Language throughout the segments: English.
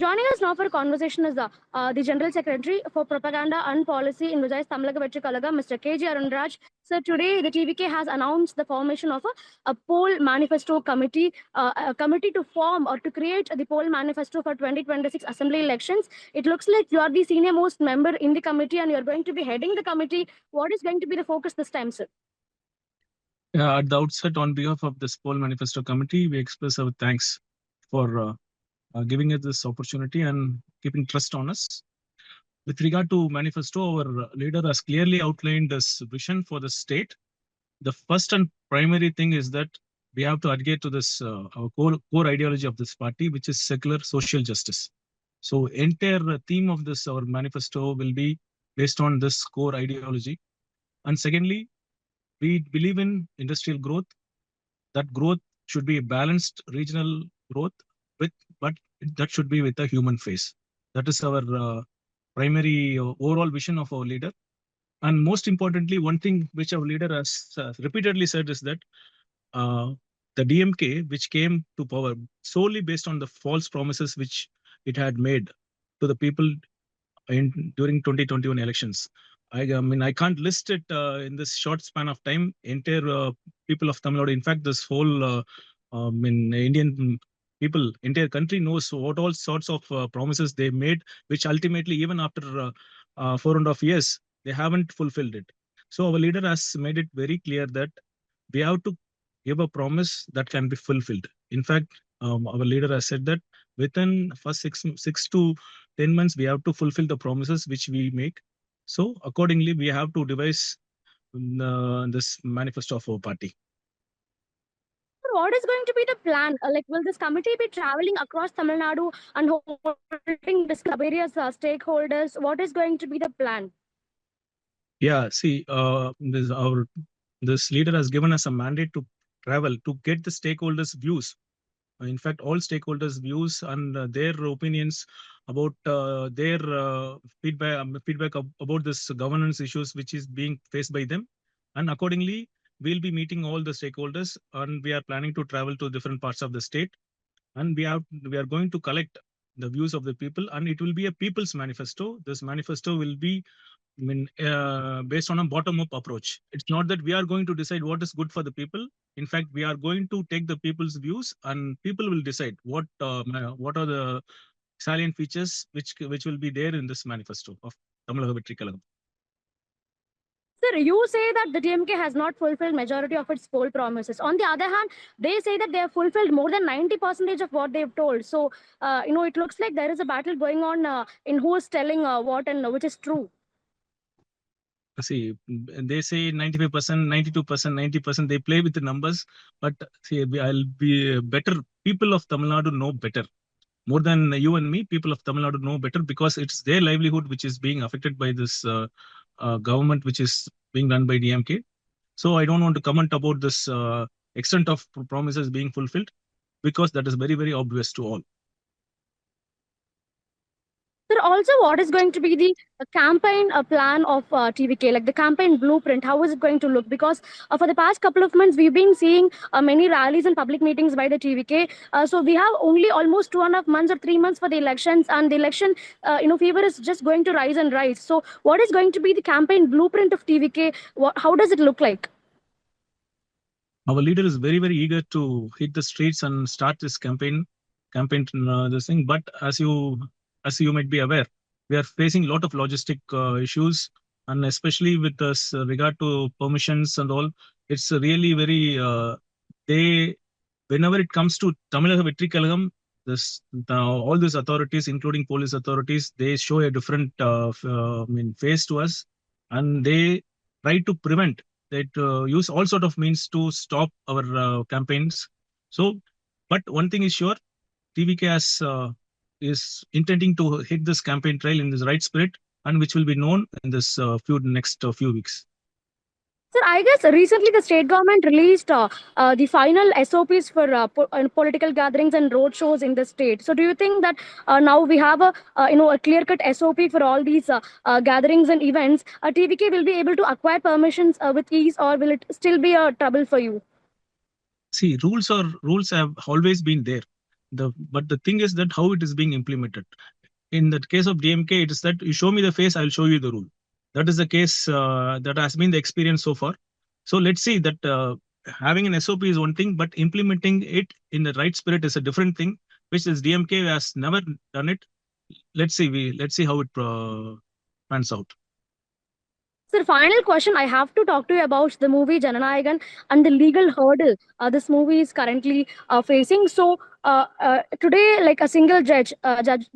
Joining us now for a conversation is the General Secretary for Propaganda and Policy in Vijay's Tamilaga Vettri Kazhagam, Mr. K.G. Arunraj. So today the TVK has announced the formation of a poll manifesto committee, a committee to form or to create the poll manifesto for 2026 assembly elections. It looks like you are the senior most member in the committee and you are going to be heading the committee. What is going to be the focus this time, sir? At the outset, on behalf of this poll manifesto committee, we express our thanks for giving us this opportunity and keeping trust on us. With regard to manifesto, our leader has clearly outlined this vision for the state. The first and primary thing is that we have to adhere to this our core ideology of this party, which is secular social justice. So entire theme of this our manifesto will be based on this core ideology. And secondly, we believe in industrial growth. That growth should be a balanced regional growth, but that should be with a human face. That is our primary overall vision of our leader. And most importantly, one thing which our leader has repeatedly said is that the DMK, which came to power solely based on the false promises which it had made to the people during 2021 elections. I mean, I can't list it in this short span of time. Entire people of Tamil Nadu, in fact, this whole Indian people, entire country knows what all sorts of promises they made, which ultimately, even after 4.5 years, they haven't fulfilled it. So our leader has made it very clear that we have to give a promise that can be fulfilled. In fact, our leader has said that within first 6 to 10 months, we have to fulfill the promises which we make. So accordingly, we have to devise this manifesto of our party. What is going to be the plan? Like, will this committee be traveling across Tamil Nadu and holding various stakeholders? What is going to be the plan? Yeah, see, this leader has given us a mandate to travel to get the stakeholders' views. In fact, all stakeholders' views and their opinions about their feedback about this governance issues which is being faced by them. And accordingly, we'll be meeting all the stakeholders, and we are planning to travel to different parts of the state. And we are going to collect the views of the people, and it will be a people's manifesto. This manifesto will be based on a bottom-up approach. It's not that we are going to decide what is good for the people. In fact, we are going to take the people's views, and people will decide what are the salient features which will be there in this manifesto of Tamilaga Vettri Kazhagam. Sir, you say that the DMK has not fulfilled majority of its poll promises. On the other hand, they say that they have fulfilled more than 90% of what they've told. So, it looks like there is a battle going on in who is telling what and which is true. See, they say 95%, 92%, 90%. They play with the numbers, but see, I'll be better. People of Tamil Nadu know better. More than you and me, people of Tamil Nadu know better because it's their livelihood which is being affected by this government which is being run by DMK. So I don't want to comment about this extent of promises being fulfilled because that is very, very obvious to all. Sir, also, what is going to be the campaign plan of TVK, like the campaign blueprint? How is it going to look? Because for the past couple of months, we've been seeing many rallies and public meetings by the TVK. So we have only almost 2.5 months or 3 months for the elections, and the election, fever is just going to rise and rise. So what is going to be the campaign blueprint of TVK? How does it look like? Our leader is very, very eager to hit the streets and start this campaign, this thing. But as you might be aware, we are facing a lot of logistic issues, and especially with this regard to permissions and all, it's really very, whenever it comes to Tamilaga Vettri Kazhagam, all these authorities, including police authorities, they show a different face to us, and they try to prevent that, use all sort of means to stop our campaigns. So, but one thing is sure, TVK is intending to hit this campaign trail in this right spirit, and which will be known in this next few weeks. Sir, I guess recently the state government released the final SOPs for political gatherings and road shows in the state. So, do you think that now we have a clear-cut SOP for all these gatherings and events? TVK will be able to acquire permissions with ease, or will it still be a trouble for you? See, rules have always been there. But the thing is that how it is being implemented. In the case of DMK, it is that you show me the face, I'll show you the rule. That is the case that has been the experience so far. So let's see that having an SOP is one thing, but implementing it in the right spirit is a different thing, which is DMK has never done it. Let's see how it pans out. Sir, final question. I have to talk to you about the movie Jananayagan and the legal hurdle this movie is currently facing. So, today, like a single judge,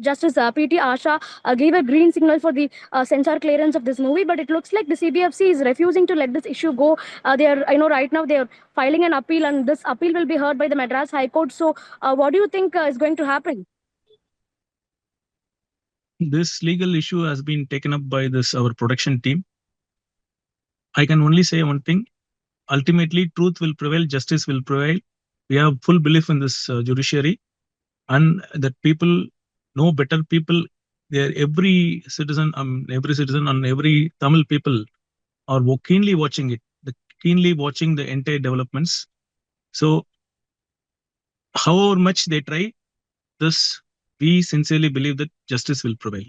Justice P.T. Asha, gave a green signal for the censor clearance of this movie, but it looks like the CBFC is refusing to let this issue go. They are, right now they are filing an appeal, and this appeal will be heard by the Madras High Court. So, what do you think is going to happen? This legal issue has been taken up by our production team. I can only say one thing. Ultimately, truth will prevail, justice will prevail. We have full belief in this judiciary, and that people know better. People, every citizen and every Tamil people are keenly watching it, keenly watching the entire developments. So, however much they try, we sincerely believe that justice will prevail.